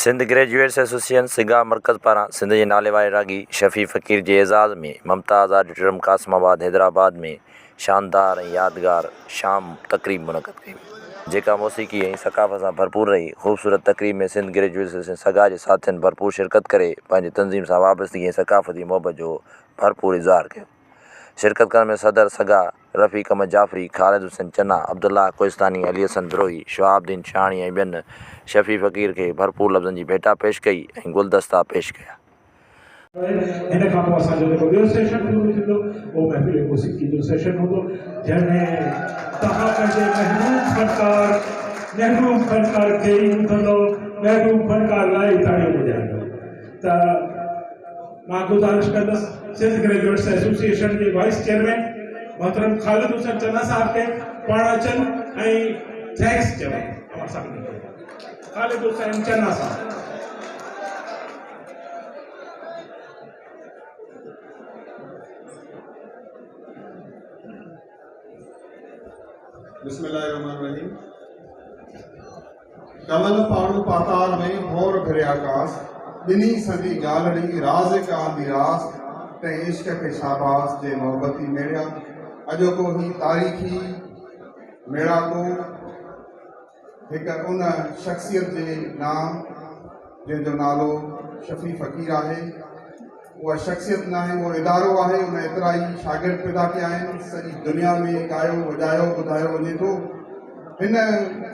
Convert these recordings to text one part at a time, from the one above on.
Sindh graduates association सिगा मरकज़ पारां सिंध जे नाले वारे रागी शफ़ी फ़कीर जे एज़ाज़ में मुमताज़ ऑडिटोरियम कासिमाबाद हैदराबाद में शानदार ऐं यादगार शाम तक़रीब मुनक़द कई जेका मौसीक़ी ऐं सक़ाफ़त सां भरपूर रही। ख़ूबसूरत तक़रीब में सिंध ग्रेजुएट्स एसोसिएशन सगा जे साथियुनि भरपूर शिरकत करे पंहिंजी तंज़ीम सां वाबस्तगी ऐं सक़ाफ़ती मोहबत जो भरपूर इज़हार कयो। शिरकत करण में सदर सगा रफ़ीक़ अहमद जाफ़री, ख़ालिद हुसैन चन्ना, अब्दुल्ला कोहिस्तानी, अली हसन बिरोही, शहाबुद्दीन शाणी ऐं ॿियनि शफ़ी फ़कीर खे भरपूर लफ़्ज़नि जी भेटा पेश कई ऐं गुलदस्ता पेश कया। हिन खां पोइ असांजो जेको ॿियो सेशन शुरू थींदो उहो महफ़िल मौसीक़ी जो सेशन हूंदो जंहिंमें तव्हां पंहिंजे महबूब फ़नकार खे ॿुधंदो, महबूब फ़नकार लाइ ताड़ियूं वॼाईंदो। त मां गुज़ारिश कंदुसि सिंध ग्रेजुएट्स एसोसिएशन जे वाइस चेयरमैन मोहतरम ख़ालिद हुसैन चन्ना साहब खे पाण अचनि ऐं थैंक्स चवनि तव्हां सभिनी खे। ख़ालिद हुसैन चन्ना साहब। बिस्मिल्लाहिर्रहमानिर्रहीम। कमल पाड़ू पाताल में मोर फिरे आकाश बिनी सदी गालड़ी राज का अंदिरास ते इश्क के शाबाश जे मोहब्बती मेड़ा अजो को ही तारीखी मेड़ा को एक उन शख्सियत जे नाम जिन जो नालो शफ़ी फ़कीर है। वह शख्सियत ना है वो इदारो है। उन एतरा ही शागिर्द पैदा किया हैं। सॼी दुनिया में गायो वॼायो ॿुधायो वञे थो। हिन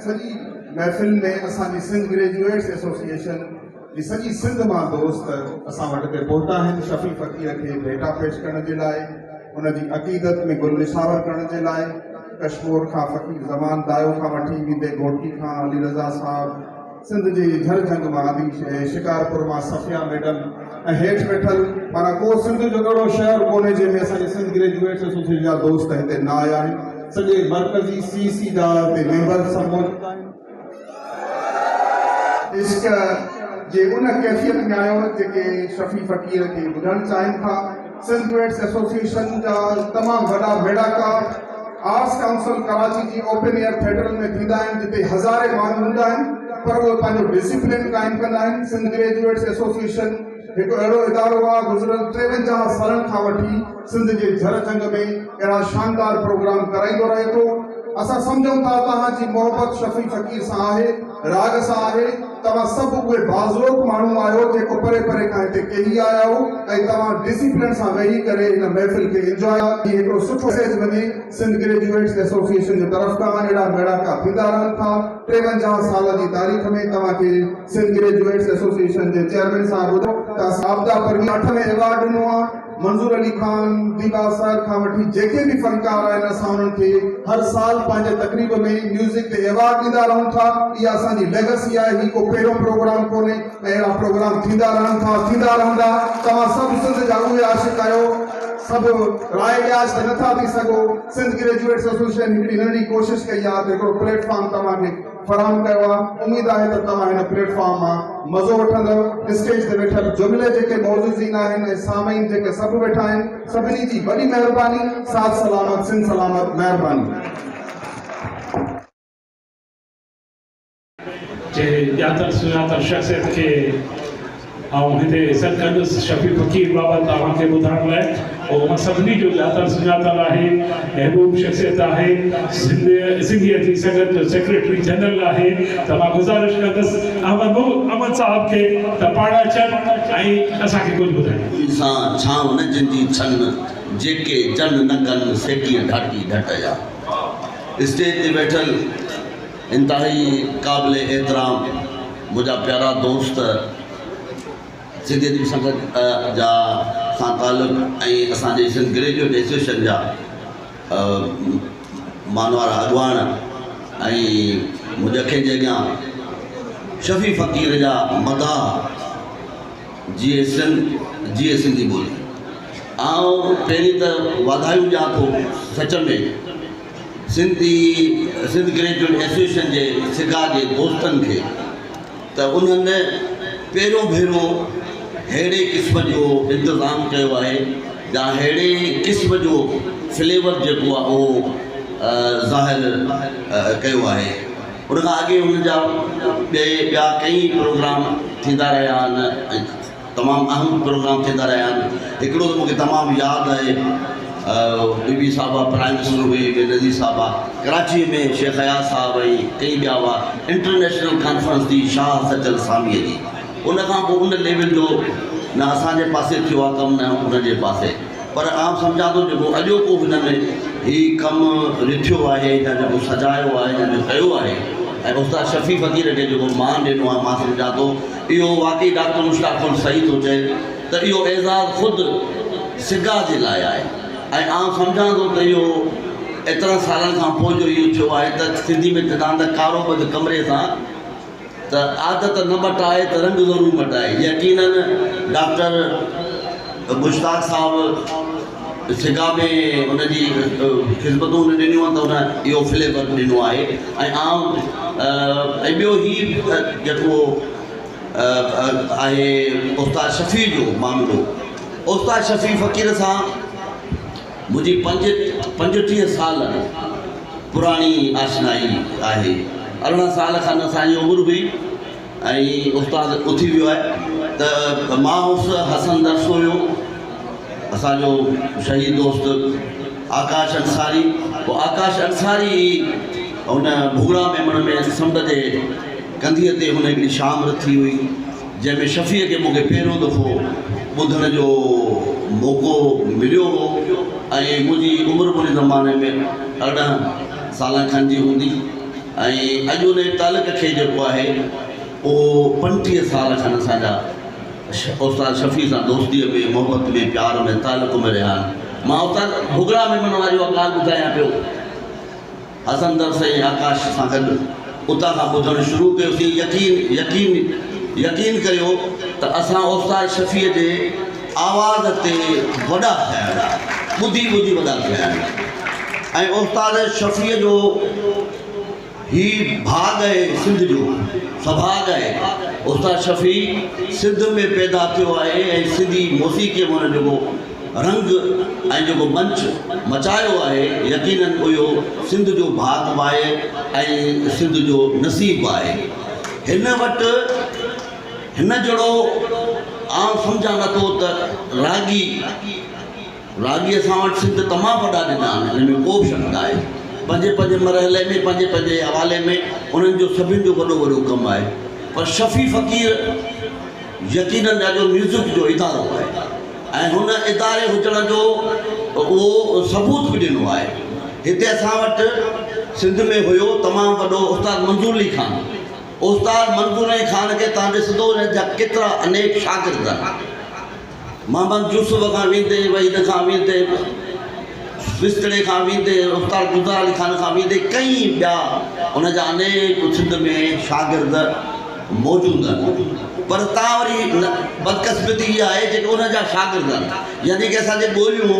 सॼी महफ़िल में असांजी सिंध ग्रेजुएट्स एसोसिएशन जी सॼी सिंध मां दोस्त असां वटि ते पहुता आहिनि शफ़ी फ़कीर खे भेटा पेश करण जे लाइ, उनजी अक़ीदत में गुल निशावर करण जे लाइ। कश्मीर खां फ़कीर ज़मान दायो खां वठी वींदे घोटी खां अली रज़ा साहब, सिंध जे झरझंग मां आदि शिकारपुर मां सफ़िया मैडम ऐं हेठि वेठल माना को सिंध जो अहिड़ो शहर कोन्हे जंहिंमें असांजे सिंध ग्रेजुएट्स एसोसिएशन जा दोस्त हिते न आया आहिनि। सॼे मरकज़ी सीसी जा हिते मेंबर सभु मौजूद आहिनि। इश्क जे उन कैफ़ियत में आयो जेके शफ़ी फ़कीर खे ॿुधणु चाहिनि था। सिंध ग्रेजुएट्स एसोसिएशन जा तमामु वॾा भेड़ाकार आर्ट्स काउंसिल कराची जी ओपन एयर थिएटर में थींदा आहिनि जिते हज़ारे माण्हू हूंदा आहिनि पर उहे पंहिंजो डिसिप्लिन क़ाइमु कंदा आहिनि। सिंध ग्रेजुएट्स एसोसिएशन हिकु अहिड़ो इदारो आहे गुज़िरियल 53 सालनि खां वठी सिंध जे झरझंग में अहिड़ा शानदार प्रोग्राम कराईंदो रहे थो। असां सम्झूं था तव्हांजी मोहबत शफ़ी फ़कीर सां आहे, राग सां आहे। तव्हां सभु उहे बाज़ोक माण्हू आहियो जेको परे परे खां हिते केही आया हो ऐं तव्हां डिसिप्लिन सां वेही करे हिन महफ़िल खे इंजॉय हिकिड़ो सुठो मैसेज वञे सिंध ग्रेजुएट्स एसोसिएशन जी तरफ़ खां। अहिड़ा मेड़ाका थींदा रहनि था। 53 साल जी तारीख़ में तव्हांखे सिंध ग्रेजुएट्स एसोसिएशन जे चेयरमैन साहब ॿुधो त आपदा परवीन 8 में अवार्ड ॾिनो आहे। मंजूर अली खान, दीबा सर खां वठी जेके भी फनकार आहिनि असां उन्हनि खे हर साल पंहिंजे तक़रीब में म्यूज़िक ते अवार्ड ॾींदा रहूं था। इहा असांजी लेगेसी आहे। ही को पहिरियों प्रोग्राम कोन्हे ऐं अहिड़ा प्रोग्राम थींदा रहनि था, थींदा रहंदा। तव्हां सभु सिंध जा उहे आशिक़ आहियो। सभु राय ॾियाज त नथा थी सघो। सिंध ग्रेजुएट्स एसोसिएशन हिकिड़ी नंढी कोशिशि कई आहे त हिकिड़ो प्लेटफॉर्म तव्हांखे फराहम कयो आहे। उमेद आहे त तव्हां हिन प्लेटफॉर्म मां मज़ो वठंदव। स्टेज ते वेठल जुमिले जेके मौजूदीन आहिनि ऐं सामईन जेके सभु वेठा आहिनि सभिनी जी वॾी महिरबानी। साथ सलामत, सिंध सलामत, महिरबानी। जे ॼातल सुञातल शख़्सियत खे ऐं हिते सॾु कंदुसि शफ़ी फ़कीर बाबति तव्हांखे ॿुधाइण लाइ। ऐं सभिनी जो ॼातल सुञातल आहे, महबूब शख़्सियत आहे, सिंधियत जी संगत जो सेक्रेटरी जनरल आहे। त मां गुज़ारिश कंदुसि अहमद साहब खे त पाण अचनि ऐं असांखे कुझु ॿुधाइनि। सां छांव न जिंदी छन जेके जन न कनि सेकीअ घाटी ढटया। स्टेज ते वेठल इंतहाई क़ाबिल एहतराम मुंहिंजा प्यारा दोस्त सिंधियत जी संगत जा सां तालुक़ ऐं असांजे सिंध ग्रेजुएट एसोसिएशन जा मानवारा अॻवान ऐं मुंहिंजे अखियुनि जे अॻियां शफ़ी फ़कीर जा मदाह जीअं सिंधी ॿोली पहिरीं त वाधायूं ॾियां थो सच में सिंध ग्रेजुएट एसोसिएशन जे सिगा जे दोस्तनि खे त उन्हनि पहिरियों भेरो अहिड़े क़िस्म जो इंतज़ाम कयो आहे या अहिड़े क़िस्म जो फ्लेवर जेको आहे उहो ज़ाहिर कयो आहे। उनखां अॻे हुनजा ॿिया कई प्रोग्राम थींदा रहिया आहिनि, तमामु अहम प्रोग्राम थींदा रहिया आहिनि। हिकिड़ो त मूंखे तमामु यादि आहे, बीबी साहिबा प्राइम मिनिस्टर हुई, बेनज़ीर साहिबा, कराची में शेख हयात साहिब ऐं कई ॿिया हुआ। इंटरनेशनल कॉन्फ्रेंस थी शाह सचल सामीअ जी, उनखां पोइ उन लेवल जो न असांजे पासे थियो आहे कमु, न उनजे पासे। पर आउं सम्झां थो जेको अॼोको हिन में हीउ कमु रिथियो आहे या जेको सजायो आहे या जो कयो आहे ऐं उस्ताद शफ़ी फ़क़ीर खे जेको मान ॾिनो आहे, मां सम्झां थो इहो वाक़ई डॉक्टर मुश्ताक़ुल सही थो चए त इहो एज़ाज़ ख़ुदि सिगा जे लाइ आहे। ऐं आउं सम्झां थो त इहो एतिरा सालनि खां पोइ जो इहो थियो आहे त सिंधी में चवंदा आहिनि त कारो बद कमरे सां त आदत न मटाए त रंग ज़रूरु मटाए। यकीनन डॉक्टर मुश्ताक़ साहिब सिगा में उनजी ख़िदमतूं हुन ॾिनियूं आहिनि त हुन इहो फ्लेवर ॾिनो आहे। ऐं आउं ऐं ॿियो ई जेको आहे उस्ताद शफ़ी जो मामिलो, उस्ताद शफ़ी फ़क़ीर सां मुंहिंजी 35 साल पुराणी आशनाई आहे। 18 साल खनि असांजी उमिरि हुई ऐं उस्ताद उथी वियो आहे त मां हुउसि, हसन दर्स हुयो, असांजो शहीद दोस्त आकाश अंसारी। पोइ आकाश अंसारी हुन भूरा मेमण में समुंड जे कंधीअ ते हुन हिकिड़ी शाम रथी हुई जंहिंमें शफ़ीअ खे मूंखे पहिरियों दफ़ो ॿुधण जो मौक़ो मिलियो हो। ऐं मुंहिंजी उमिरि मुंहिंजे ज़माने में 18 साल खनि जी हूंदी ऐं अॼु उन तालुक खे जेको आहे उहो 35 साल खनि असांजा उस्ताद शफ़ी सां दोस्तीअ में, मोहबत में, प्यार में, तालुक में रहिया आहिनि। मां उस्ताद भुॻड़ा मेमण वारी उहा ॻाल्हि ॿुधायां पियो, हसन दर्स ऐं आकाश सां गॾु उतां खां ॿुधणु शुरू कयोसीं। यकीन करियो त असां उस्ताद शफ़ीअ जे आवाज़ ते वॾा थिया आहियूं, ॿुधी वॾा थिया आहियूं। ऐं उस्ताद शफ़ीअ जो ही भाग आहे सिंध जो, सभाग आहे। उस्ताद शफ़ी सिंध में पैदा थियो आहे ऐं सिंधी मौसीक़ीअ में जेको रंग ऐं जेको मंच मचायो आहे, यकीनन इहो सिंध जो भाग आहे ऐं सिंध जो नसीबु आहे। हिन वटि हिन जहिड़ो आउं सम्झां नथो त रागी असां वटि सिंध तमामु वॾा ॾिना आहिनि, हिन में को बि शक न आहे। पंहिंजे मरहले में, पंहिंजे हवाले में उन्हनि जो सभिनि जो वॾो कमु आहे। पर शफ़ी फ़क़ीर यकीनन ॾाढो म्यूज़िक जो इदारो आहे ऐं हुन इदारे हुजण जो उहो सबूत बि ॾिनो आहे। हिते असां वटि सिंध में हुयो तमामु वॾो उस्ताद मंज़ूर अली ख़ान। उस्ताद मंज़ूर अली ख़ान खे तव्हां ॾिसंदो जा केतिरा अनेक शागिर्द आहिनि। मोहम्मद यूसुफ खां वेंदे, वहीद खां वेंदे, बिस्तड़े खां वेंदे, उस्ताद गुज़ार अली ख़ान खां वेंदे कई ॿिया उनजा अनेक सिंध में शागिर्द मौजूदु आहिनि। पर तव्हां वरी बदकिस्मती इहा आहे जेके उनजा शागिर्द आहिनि, यानी कि असांजे ॻोल्हियूं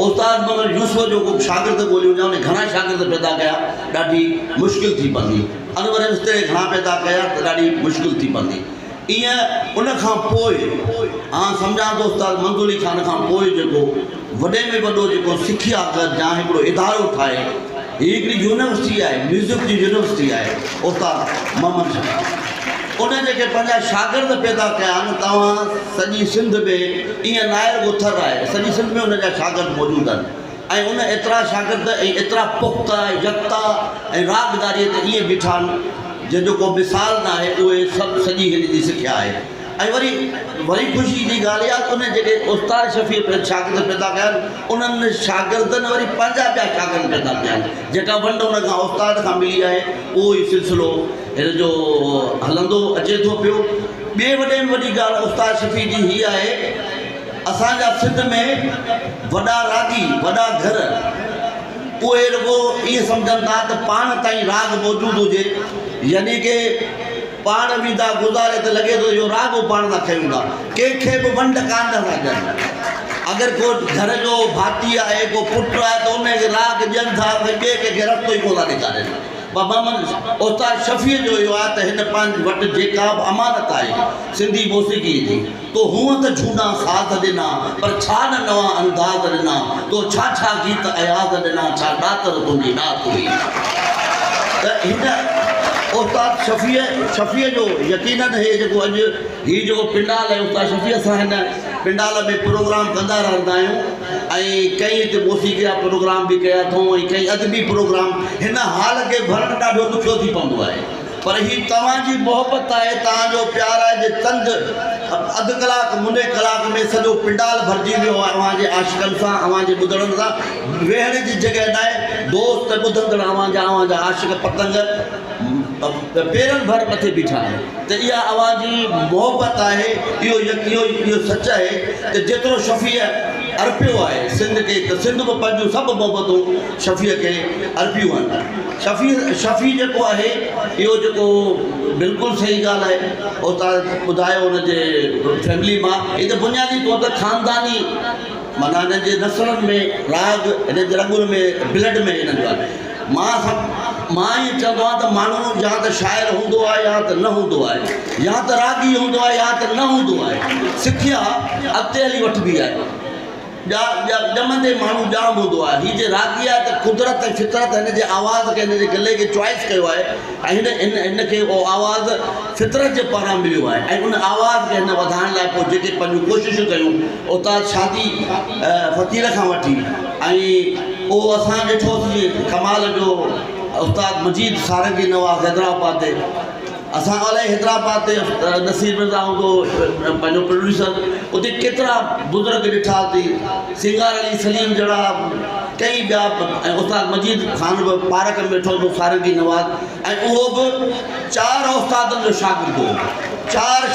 उस्ताद मगर यूसुफ जो को शागिर्द ॻोल्हियूं या उन घणा शागिर्द पैदा कया, ॾाढी मुश्किल थी पवंदी। अनवर बिस्तड़े घणा पैदा कया त ॾाढी मुश्किल थी पवंदी। ईअं उनखां पोइ सम्झां थो उस्ताद मंज़ूर अली ख़ान खां पोइ जेको वॾे में वॾो जेको सिखिया या हिकिड़ो इदारो ठाहे, हीअ हिकिड़ी यूनिवर्सिटी आहे, म्यूज़िक जी यूनिवर्सिटी आहे उस्ताद मोहम्मद शफ़ी। उन जेके पंहिंजा शागिर्द पैदा कया आहिनि, तव्हां सॼी सिंध में ईअं नायर गुथर आहे, सॼी सिंध में उनजा शागिर्द मौजूदु आहिनि। ऐं उन एतिरा शागिर्द ऐं एतिरा पुख़्ता यकता ऐं रागदारीअ ते ईअं बीठा आहिनि जंहिंजो को मिसाल न आहे। उहे सभु सॼी हिन जी सिखिया आहे। ऐं वरी ख़ुशी जी ॻाल्हि आहे त उन जेके उस्ताद शफ़ी शागिर्द पैदा कया आहिनि, उन्हनि शागिर्दनि वरी पंहिंजा ॿिया शागिर्द पैदा कया आहिनि। जेका वंड उन खां उस्ताद खां मिली आहे, उहो ई सिलसिलो हिन जो हलंदो अचे थो पियो। ॿिए वॾे में वॾी ॻाल्हि उस्ताद शफ़ी जी हीअ आहे, असांजा सिंध में वॾा रागी, वॾा घर, उहे रुॻो ईअं सम्झनि था त पाण ताईं राग मौजूदु हुजे, यानी कि पाण वेंदा गुज़ारे त लॻे थो इहो राग पाण था खयूं था, कंहिंखे बि वंड कान था ॾियनि। अगर को घर जो भाती है को पुट है तो उन्हें राग ॾियनि था भई ॿिए कंहिंखे रस्तो ई कोन था ॾेखारनि। मोहम्मद उस्ताद शफ़ी जो इहो आहे त हिन पंहिंजे वटि जेका बि अमानत आहे सिंधी मौसीक़ी जी तो हूअं त झूना साथ ॾिना पर छा न नवां अंदाज़ ॾिना तो छा गीत अयाज़ ॾिना छा ॾातर तुंहिंजी ॾात हुई। त हिन उस्ताद शफ़ीअ जो यकीनन हे जेको अॼु हीउ जेको पिंडाल आहे उस्ताद शफ़ी असां हिन पिंडाल में प्रोग्राम कंदा रहंदा आहियूं ऐं कई हिते मौसीक़ी जा प्रोग्राम बि कया अथऊं ऐं कई अदबी प्रोग्राम हिन हाल खे भरणु ॾाढो ॾुखियो थी पवंदो आहे पर हीअ तव्हांजी मोहबत आहे तव्हांजो प्यार आहे जे तंद अधु कलाक मुने कलाक में सॼो पिंडाल भरिजी वियो आहे अव्हांजे आशिक़नि सां अव्हांजे ॿुधड़नि सां वेहण जी जॻह न आहे दोस्त ॿुधंदड़ अव्हांजा आशिक़ पतंग पेरनि भर मथे बीठा आहिनि त इहा अव्हांजी मोहबत आहे इहो सच आहे त जेतिरो शफ़ीअ अर्पियो आहे सिंध खे त सिंध बि पंहिंजूं सभु मोहबतूं शफ़ीअ खे अर्पियूं आहिनि। शफ़ी जेको आहे इहो जेको बिल्कुलु सही ॻाल्हि आहे उस्ताद ॿुधायो हुनजे फैमिली मां हीअ त बुनियादी तौर ते ख़ानदानी माना हिन जे नसलनि में राग हिन जे रगुनि में ब्लड में हिननि जो आहे। मां ईअं चवंदो आहियां त माण्हू या त शाइर हूंदो आहे या त न हूंदो आहे या त रागी हूंदो आहे या त न हूंदो आहे सिखिया अॻिते हली वठिबी आहे ॼमंदे माण्हू ॼाम हूंदो आहे। हीअ जे रागी आहे त कुदरत ऐं फितरत हिन जे आवाज़ खे हिन जे गले खे चॉइस कयो आहे ऐं हिनखे उहो आवाज़ फितरत जे पारां मिलियो आहे ऐं उन आवाज़ खे हिन वधाइण लाइ पोइ जेके पंहिंजूं कोशिशूं कयूं उस्ताद शादी फ़क़ीर खां वठी ऐं उहो असां ॾिठोसीं कमाल जो उस्ताद मजीद सारंगी नवाज़ हैदराबाद ते असां अलाए हैदराबाद ते नसीर मिर्ज़ा हूंदो पंहिंजो प्रोड्यूसर उते केतिरा बुज़ुर्ग ॾिठासीं सिंगार अली सलीम जहिड़ा कई ॿिया ऐं उस्ताद मजीद ख़ान बि पार्क में वेठो हुओ सारंगी नवाज़ ऐं उहो बि 4 उस्तादनि जो शागिर्दु हो 4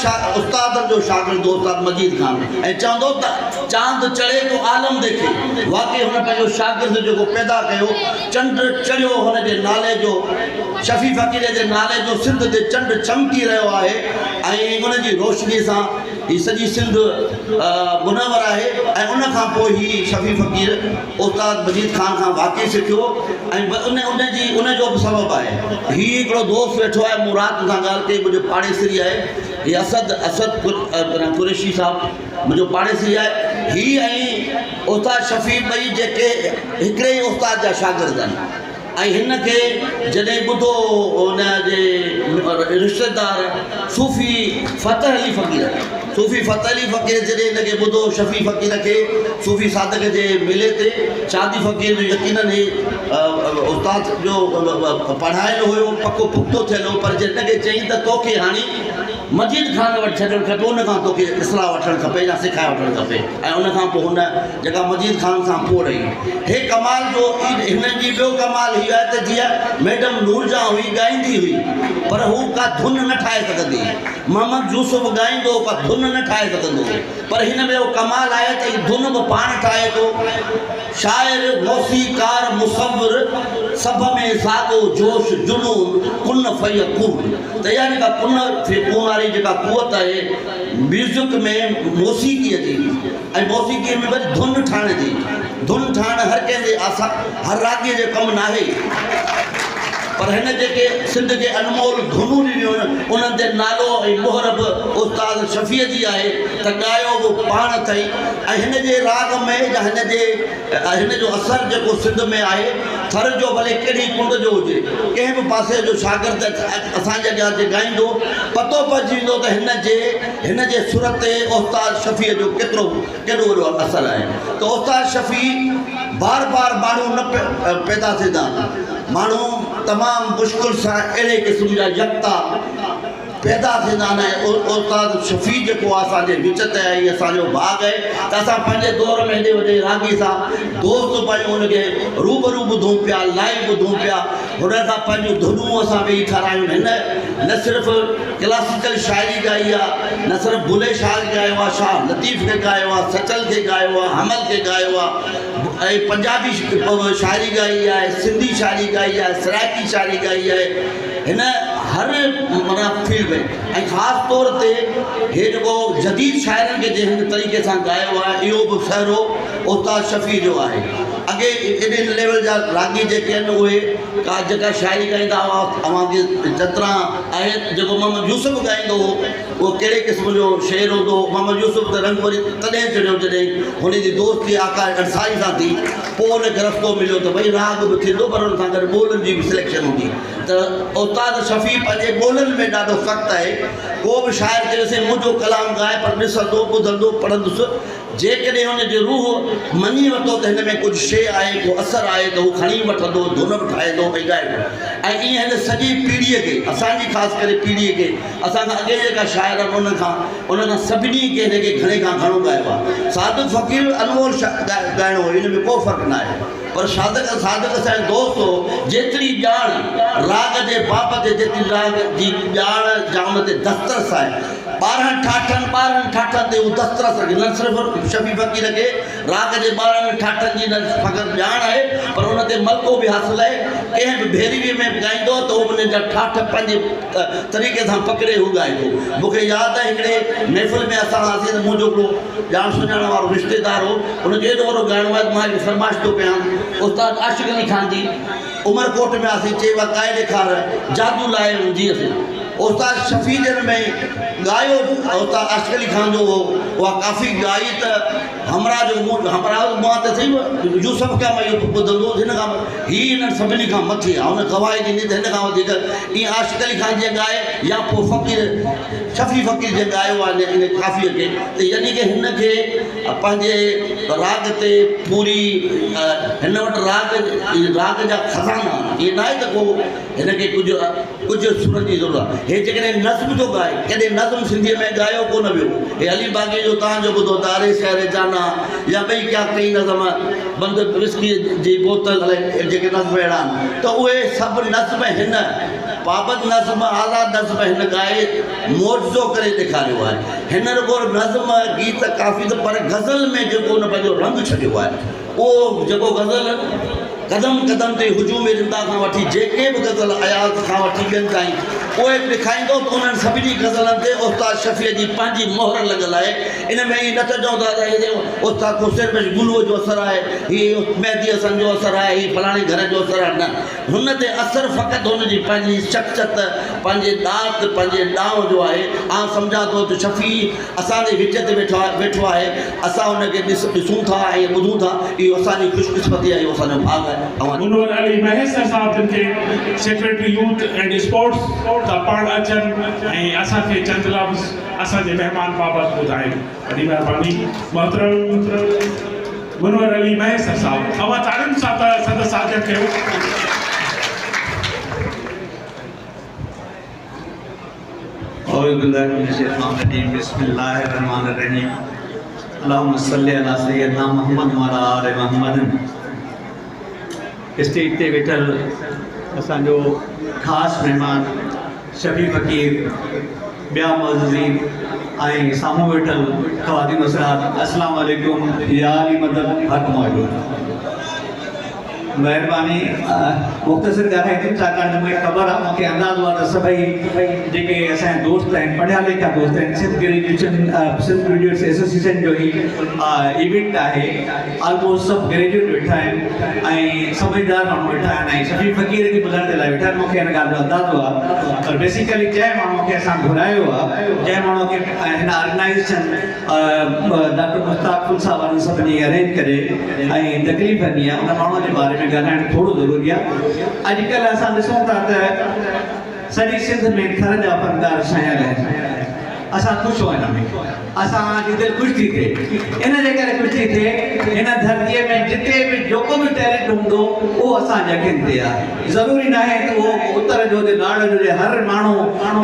उस्तादनि जो शागिर्दु उस्ताद मजीद ख़ान ऐं चवंदो त चांद चढ़े तो आलम देखे वाक़ई हुन पंहिंजो शागिर्दु जेको पैदा कयो चंड चढ़ियो हुनजे नाले जो शफ़ी फ़क़ीर जे नाले जो सिंध ते चंड चमकी रहियो आहे ऐं उनजी रोशनी सां हीअ सॼी सिंध मुनवर आहे ऐं उनखां पोइ हीअ शफ़ी फ़क़ीर उस्ताद मजीद ख़ान खां वाक़ई सिखियो ऐं उनजो बि सबबु आहे। हीअ हिकिड़ो दोस्त वेठो आहे मूं राति सां ॻाल्हि कई मुंहिंजो पाड़ेसरी आहे हीअ असद कुरैशी साहब मुंहिंजो पाड़ेसरी आहे हीअ ऐं उस्ताद शफ़ी ॿई जेके हिकिड़े ई उस्ताद जा शागिर्द आहिनि ऐं हिन खे जॾहिं ॿुधो हुनजे रिश्तेदार सूफ़ी फ़तह अली फ़क़ीर जॾहिं हिनखे ॿुधो शफ़ी फ़क़ीर खे सूफ़ी सादक जे मेले ते शादी फ़क़ीर जो यकीनन उस्ताद जो पढ़ाइणो हुयो पको पुख़्तो थियल हो पर जॾहिं हिनखे चई त तोखे हाणे मजीद ख़ान वटि छॾणु खपे उनखां तोखे इस्लाह वठणु खपे या सिखाए वठणु खपे ऐं उनखां पोइ हुन जेका मजीद ख़ान सां पोइ रही हे कमाल जो हिन जी ॿियो कमाल हीअ आहे त जीअं मैडम नूरजहां हुई ॻाईंदी हुई पर हू का धुन न ठाहे सघंदी मोहम्मद यूसुफ ॻाईंदो का धुन न ठाहे सघंदो पर हिन में उहो कमाल आहे त हीअ धुन बि पाण ठाहे थो शाइर मौसीक़ार मुसव्विर सभ में साॻो जोश जुनून कुन फयकून त इहा जेका कुन फयकून वारी जेका कुवत आहे म्यूज़िक में मौसीक़ीअ जी ऐं मौसीक़ीअ में वरी धुन ठाहिण जी धुन ठाहिण हर कंहिंजे हर राॻीअ जो कमु न आहे पर हिन जेके सिंध खे अनमोल धुनूं ॾिनियूं आहिनि उन्हनि ते नालो ऐं मोहर बि उस्ताद शफ़ीअ जी आहे त ॻायो बि पाण अथई ऐं हिन जे राग में या हिन जो असरु जेको सिंध में आहे थर जो भले कहिड़ी कुंड जो हुजे कंहिं बि पासे जो शागिर्द असांजे अॻियां जे ॻाईंदो पतो पइजी वेंदो त हिन जे सुर ते उस्ताद शफ़ीअ जो केॾो वॾो असरु आहे त उस्ताद शफ़ी बार बार माण्हू न पैदा थींदा माण्हू तमामु मुश्किल सां अहिड़े क़िस्म जा यकता पैदा थींदा आहिनि उस्ताद शफ़ी जेको आहे असांजे विच ते आहे हीअ असांजो भाग आहे त असां पंहिंजे दौर में हेॾे वॾे रागी सां दोस्त पंहिंजो हुनखे रूबरू ॿुधूं पिया लाइव ॿुधूं पिया हुन सां पंहिंजूं धुनूं असां वेही ठारायूं हिन न सिर्फ़ु क्लासिकल शाइरी ॻाई आहे न सिर्फ़ु बुले शाह ॻायो आहे शाह लतीफ़ खे ॻायो आहे सचल खे ॻायो आहे हमल खे ॻायो आहे ऐं पंजाबी शाइरी ॻाई आहे सिंधी शाइरी ॻाई आहे सराइकी शाइरी ॻाई आहे हिन हर माना फील्ड में ऐं ख़ासि तौर ते हे जेको जदीद शाइरनि खे जंहिं तरीक़े सां ॻायो आहे इहो बि सहरो उस्ताद शफ़ी जो आहे। अॻे एॾे लेवल जा रागी जेके आहिनि उहे का जेका शाइरी ॻाईंदा हुआ अव्हांखे जेतिरा आहे जेको मोहम्मद यूसुफ ॻाईंदो हो उहो कहिड़े क़िस्म जो शेर हूंदो। मोहम्मद यूसुफ त रंग वरी तॾहिं चढ़ियो जॾहिं हुन जी दोस्ती आका अंसारी सां थी, पोइ हुनखे रस्तो मिलियो त भई राग बि थींदो पर हुन सां गॾु ॿोलियुनि जी बि सिलेक्शन हूंदी। त उस्ताद शफ़ी पंहिंजे ॿोलियुनि में ॾाढो सख़्तु आहे। को बि शाइर चयोसीं मुंहिंजो कलाम ॻाए पर ॾिसंदो ॿुधंदो पढ़ंदुसि, जेकॾहिं हुनजी रूह मञी वरितो त हिन में कुझु शइ आहे, को असरु आहे त हू खणी वठंदो, धुन बि ठाहींदो ऐं ॻाइबो। ऐं ईअं हिन सॼी पीढ़ीअ खे, असांजी ख़ासि करे पीढ़ीअ खे, असांखां अॻे जेका शाइर आहिनि उनखां सभिनी खे हिनखे घणे खां घणो ॻाइबो आहे। सादिक़ फ़क़ीर अनमोल ॻाइणो हो, हिन में को फ़र्क़ु न आहे, पर सादिक़ असांजो दोस्त हो। जेतिरी ॼाण राग जे बाबति, जेतिरी राग जी ॼाण जा उन ते दस्तरस आहे, 12 ठाठनि ते हू दस्तरस रखे। न सिर्फ़ु शफ़ी फ़क़ीर खे राग जे 12 ठाठनि जी न फ़क़ति ॼाण आहे पर उन ते मलको बि हासिलु आहे। कंहिं बि भेरीअ में ॻाईंदो त उहो उन जा ठाठ पंहिंजे तरीक़े सां पकिड़े हू ॻाईंदो। मूंखे यादि आहे हिकिड़े महफ़िल में असां हुआसीं त मुंहिंजो हिकिड़ो ॼाण सुञाण वारो रिश्तेदार हो, हुनखे एॾो वॾो ॻाइणो आहे। मां हिकु फरमाइश थो कयां, उस्ताद आशिक़ अली ख़ान जी उमरकोट में आसीं, चई वा ॻाए ॾेखार, जादू लाइ मुंहिंजी असीं। उस्ताद शफ़ी जन में ॻायो उस्ताद आशिक़ अली ख़ान जो हो, उहा काफ़ी ॻाई त हमरा जो मां त सही यूसुफ खां मां इहो ॿुधंदो हिन खां हीअ हिन सभिनी खां मथे आहे। हुन गवाही ॾिनी त हिन खां वधीक ईअं आशिक़ अली ख़ान जे ॻाए या पोइ फ़क़ीर शफ़ी फ़क़ीर जे ॻायो आहे इन काफ़ीअ खे। त यानी कि हिन खे पंहिंजे राग ते पूरी हिन वटि राग जा खज़ाना, ईअं न आहे त को हिनखे कुझु सुरनि जी ज़रूरत आहे। हे जेकॾहिं नज़्म थो ॻाए, कॾहिं नज़्म सिंधीअ में ॻायो कोन वियो। हे अली बाग़ी जो तव्हांजो ॿुधो तारे शहर जाना या ॿई क्या कई नज़्म बंदि विस्की जी बोतल जेके नज़्म अहिड़ा आहिनि, त उहे सभु नज़्म हिन पाबंद नज़्म आज़ाद नज़्म हिन ॻाए मौजो करे ॾेखारियो आहे। हिन रुॻो नज़्म गीत काफ़ी त पर गज़ल में जेको हुन पंहिंजो रंग छॾियो आहे, उहो जेको गज़ल कदम कदम ते हुजूम रिंदा खां वठी जेके बि गज़ल अयाज़ खां वठी ॿियनि ताईं उहे ॾेखारींदो त उन्हनि सभिनी गज़लनि ते उस्ताद शफ़ीअ जी पंहिंजी मोहर लॻल आहे। इन में ई न त चऊं था त उस्ताद को सिर्फ़ु गुलूअ जो असरु आहे, हीअ मेहदी हसन जो असरु आहे, हीअ फलाणे घर जो असरु आहे, न। हुन ते असरु फ़क़ति हुनजी पंहिंजी शख़्सियत, पंहिंजे ॾात, पंहिंजे ॾांव जो आहे। आउं सम्झां थो त शफ़ी असांजे विच ते वेठो आहे, असां हुनखे ॾिसूं था ऐं ॿुधूं था, इहो असांजी ख़ुशकिस्मती आहे, इहो असांजो भाॻ आहे। मुनवर अली महसिर साहब जिन के सेक्रेटरी यूथ एंड स्पोर्ट्स ता पाण अचनि ऐं असांखे चंद लफ़्ज़ असांजे महिमान बाबति ॿुधाइनि। वॾी महिरबानी मोहतरम मुनवर अली महसिर साहब, तव्हां तारीफ़ सां संदसि हाज़िर कयो। बिस्मिल्लाहिर्रहमानिर्रहीम अल्लाहुम्मा सल्ली अला सय्यदना मुहम्मद व अला आलि मुहम्मद। स्टेज ते वेठल असांजो ख़ासि महिमान शफ़ी फ़क़ीर, ॿिया मुअज़्ज़िज़ीन ऐं साम्हूं वेठल ख़वातीन हज़रात, अस्सलामु अलैकुम या अली मदद हक़ मौजूद। महिरबानी मुख़्तसिर ॻाल्हाईंदुमि छाकाणि त मूंखे ख़बर आहे, मूंखे अंदाज़ो आहे त सभई जेके असांजा दोस्त आहिनि, पढ़िया लिखिया दोस्त आहिनि, सिंध ग्रेजुएट्स एसोसिएशन जो ई इवेंट आहे। ऑलमोस्ट सभु ग्रेजुएट वेठा आहिनि ऐं समझदार माण्हू वेठा आहिनि ऐं शफ़ी फ़क़ीर खे ॿुधण जे लाइ वेठा आहिनि। मूंखे हिन ॻाल्हि जो अंदाज़ो आहे, पर बेसिकली जंहिं माण्हूअ खे असां घुरायो आहे, जंहिं माण्हूअ खे हिन ऑर्गेनाइज़ेशन डॉक्टर मुश्ताक़ साहब वारनि सभिनी अरेंज करे ऐं तकलीफ़ ॾिनी आहे, उन माण्हूअ जे बारे में ॻाल्हाइणु थोरो ज़रूरी आहे। अॼुकल्ह असां ॾिसूं था त सॼी सिंध में थर जा फनकार छायल आहिनि। असां ख़ुशि आहियूं हिन में, असांजी दिलि ख़ुशि थी थिए, इन जे करे ख़ुशि थी थिए हिन धरतीअ में जिते बि जेको बि टैलेंट हूंदो उहो असांजे अखियुनि ते आहे। ज़रूरी न आहे त उहो उत्तर जो हुजे, नाड़ जो हुजे, हर माण्हू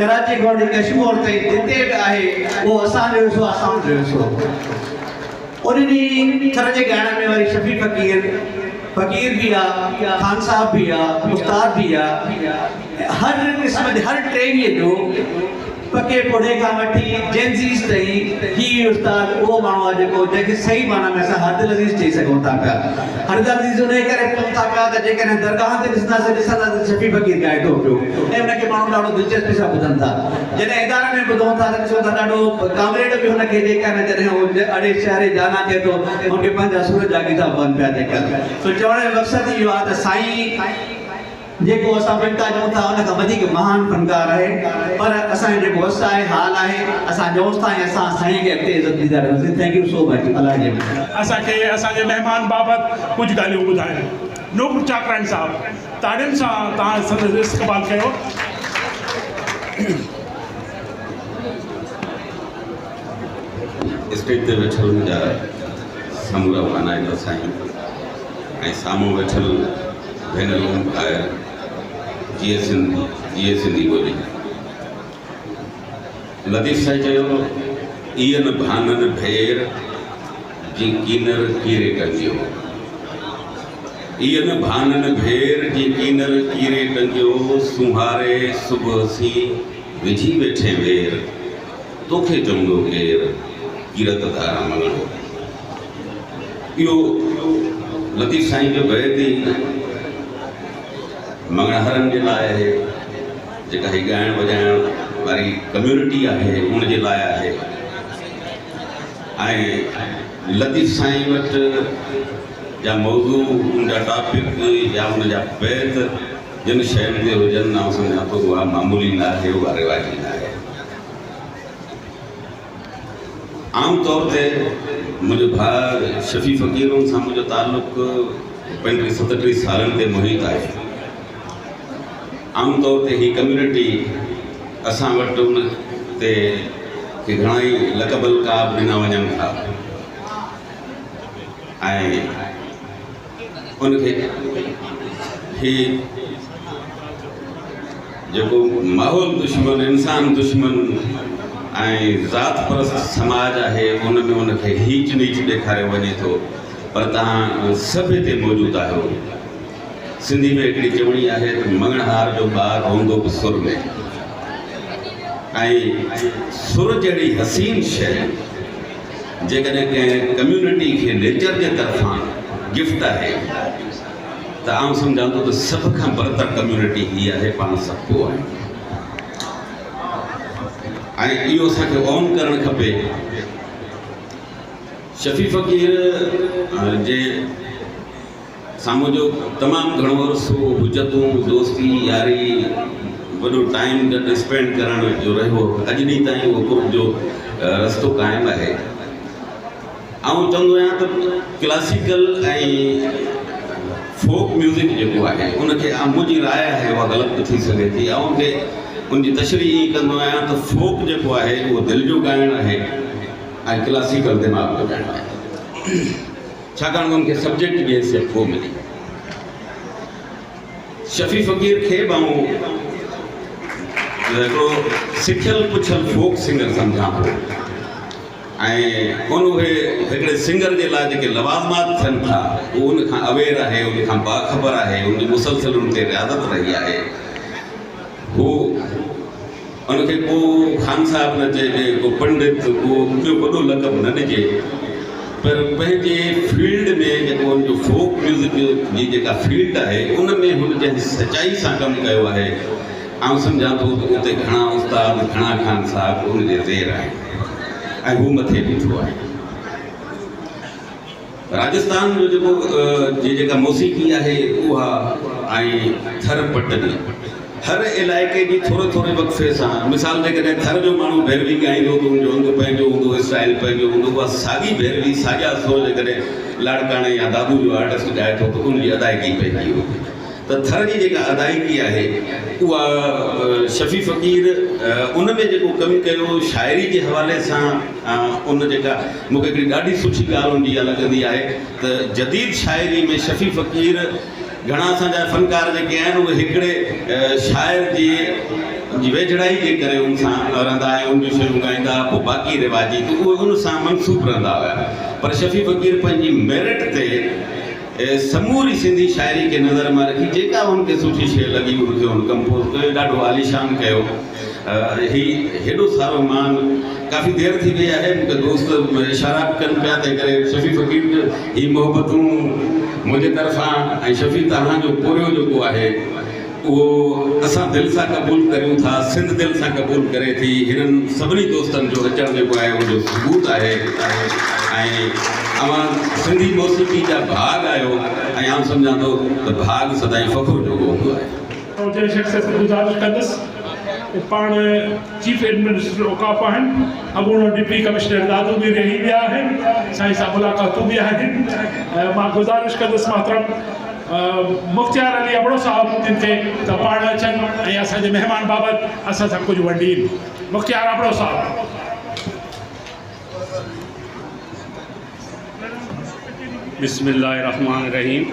कराची खां वठी कश्मीर ताईं जिते बि आहे उहो असांजो हिसो, असांजो हिसो। उन ॾींहुं थर जे ॻाइण में वरी शफ़ी फ़क़ीर भी आ, खान साहब भी आ, उस्ताद भी आ, हर क़िस्म जे हर ट्रेनीअ जो पके पुढे खां वठी जेंज़ीस ताईं ही उस्ताद उहो माण्हू आहे जेको जंहिंखे सही माना में असां हद लज़ीज़ चई सघूं था पिया। हद लज़ीज़ उन करे चऊं था पिया त जेकॾहिं दरगाह ते ॾिसंदासीं त शफ़ी फ़क़ीर ॻाए थो पियो ऐं उनखे माण्हू ॾाढो दिलचस्पी सां ॿुधनि था। जॾहिं इदारे में ॿुधूं था त ॾिसूं था ॾाढो कामरेड बि हुनखे जेका न जॾहिं उहो अड़े शहरे जाना थिए थो उनखे पंहिंजा सुर जागी था बनि पिया जेका। सो चवण जो मक़सदु इहो आहे त साईं जेको असां बिल्टा चऊं था उन खां वधीक महान फनकार आहे, पर असांजो जेको वस आहे हाल आहे असां चऊं था ऐं असां साईं खे अॻिते इज़त ॾींदा रहंदासीं। Thank you so much. अलाह जे असांखे असांजे महिमान बाबति कुझु ॻाल्हियूं ॿुधाइनि। नूपुर चाकराणी साहब, ताड़ियुनि सां तव्हां संदसि इस्तक़बाल कयो। स्टेज ते वेठल मुंहिंजा समूरा वानाइंदा साईं ऐं साम्हूं वेठल भेनरूं ॿाहिरि जीअं सिंधी ॿोली। लतीफ़ साईं चयो इयन भानन भेर जी कीनर कीरे टंगियो, इयन भानन भेर जी कीनर कीरे टंगियो, सुहारे सुबुह सी विझी वेठे वेर, तोखे चवंदो केर कीरत धारा मङणो। इहो लतीफ़ साईं जो बैत मंगणहरनि जे लाइ आहे, जेका ही ॻाइण वॼाइण वारी कम्यूनिटी आहे उन जे लाइ आहे। ऐं लतीफ़ साईं वटि जा मौज़ू, उनजा टॉपिक या उनजा बैत जिन शयुनि ते हुजनि आउं सम्झां थो उहा मामूली न आहे, उहा रिवाजी न आहे। आम तौर ते मुंहिंजो भाउ शफ़ी फ़क़ीर सां मुंहिंजो ताल्लुक़ु 35-37 सालनि ते मुहित आहे। आम तौर ते ही कम्यूनिटी असां वटि उन ते घणा ई लक़ब अलक़ाब ॾिना वञनि था ऐं उनखे ही जेको माहौल दुश्मन, इंसान दुश्मन ऐं ज़ात परस्त समाज आहे उन में उनखे हीच नीच ॾेखारियो वञे थो। पर तव्हां सभु हिते मौजूदु आहियो। सिंधी में हिकिड़ी चवणी आहे त मंगणहार जो ॿारु रहंदो बि सुर में, ऐं सुर जहिड़ी हसीन शइ जेकॾहिं कंहिं कम्यूनिटी खे नेचर जे तरफ़ां गिफ्ट आहे त आउं सम्झां थो त सभ खां बरतर कम्यूनिटी हीअ आहे, पाण सभु आहे। ऐं इहो असांखे ऑन करणु खपे। शफ़ी फ़क़ीर जे साम्हूं जो तमामु घणो अरसो हुजतूं, दोस्ती, यारी, वॾो टाइम गॾु स्पेंड करण जो रहियो। अॼु ॾींहुं ताईं उहो ग्रुप जो रस्तो क़ाइमु आहे। आउं चवंदो आहियां त क्लासिकल ऐं फोक म्यूज़िक जेको आहे उनखे मुंहिंजी राय आहे उहा ग़लति थी सघे थी। ऐं उनजी तशरीह ईअं कंदो आहियां त फोक जेको आहे उहो दिलि जो ॻाइणु आहे ऐं क्लासिकल दिमाग़ जो ॻाइणु आहे, छाकाणि उनखे सब्जेक्ट जी हैसियत को मिली। शफ़ी फ़क़ीर खे मां हिकिड़ो सिखियल पुछियल फोक सिंगर सम्झां थो ऐं उहे हिकिड़े सिंगर जे लाइ जेके लवाज़मात थियनि था उहो उनखां अवेयर आहे, उनखां बाख़बर आहे, उनजी मुसलसल उन ते रियाज़त रही आहे। हू उनखे को ख़ान साहिब न चइजे, को पंडित, को ॿियो वॾो लक़ब न ॾिजे, पर पंहिंजे फील्ड में जेको उनजो फोक म्यूज़िक जी जेका फील्ड आहे उन में हुन जंहिं सचाई सां कमु कयो आहे। आउं सम्झां थो त उते घणा उस्ताद, घणा ख़ान साहिब उनजे ज़ेर आहिनि ऐं हू मथे बीठो आहे। राजस्थान जो जेका मौसीक़ी आहे उहा ऐं थर पटनी हर इलाइक़े जी थोरे वक़्फ़े सां, मिसाल जे कॾहिं थर जो माण्हू भैरवी ॻाईंदो त उनजो अंग पंहिंजो हूंदो, स्टाइल पंहिंजो हूंदो। उहा साॻी भैरवी, साॻिया सुर जेकॾहिं लाड़काणे या दादू जो आर्टिस्ट ॻाए थो त उनजी अदायगी पंहिंजी हूंदी। त थर जी जेका अदायगी आहे उहा शफ़ी फ़क़ीर उन में जेको कमु कयो शाइरी जे हवाले सां, उन जेका मूंखे हिकिड़ी ॾाढी सुठी ॻाल्हि उनजी इहा लॻंदी आहे त जदीद शाइरी में शफ़ी फ़क़ीर घणा असांजा फ़नकार जेके आहिनि उहे हिकिड़े शाइर जी वेझड़ाई जे करे उन सां रहंदा ऐं उन जूं शयूं ॻाईंदा, पोइ बाक़ी रिवाजी त उहे उन सां मनसूब रहंदा हुआ। पर शफ़ी फ़क़ीर पंहिंजी मेरिट ते समूरी सिंधी शायरी के नज़र में रखी जेका उनके सुठी शइ लगी उनके हुन कंपोज कयो ॾाढो आलीशान कयो ही हेॾो सारो मान काफ़ी देर थी वई आहे मूंखे दोस्त इशारा कनि पिया तंहिं करे शफ़ी फ़क़ीर ही मोहबतूं मुंहिंजे तरफ़ां ऐं शफ़ी तव्हांजो पोरियो जेको आहे उहो असां दिलि सां क़बूल करियूं था सिंध दिलि सां क़बूल करे थी हिननि सभिनी दोस्तनि जो अचणु जेको आहे उनजो सबूत आहे ऐं अवां सिंधी मौसीक़ी जा भाग आहियो ऐं आउं सम्झां थो त भाग सदाईं फ़ख़ुर जो हूंदो आहे मुझे शख्सियत गुज़ारिश कंदुसि पाण चीफ एडमिनिस्ट्रेटर औकाफ़ आहिनि अॻूणो डिप्टी कमिश्नर दादू बि रही विया आहिनि साईं सां मुलाक़ातूं बि आहिनि मां गुज़ारिश कंदुसि मोहतरम मुख़्तियार अली अबड़ो साहब जिन खे त पाण अचनि ऐं असांजे महिमान बाबति असां सां कुझु वंडीनि मुख़्तियार अबड़ो साहब बिस्मिल्लाहिर्रहमानिर्रहीम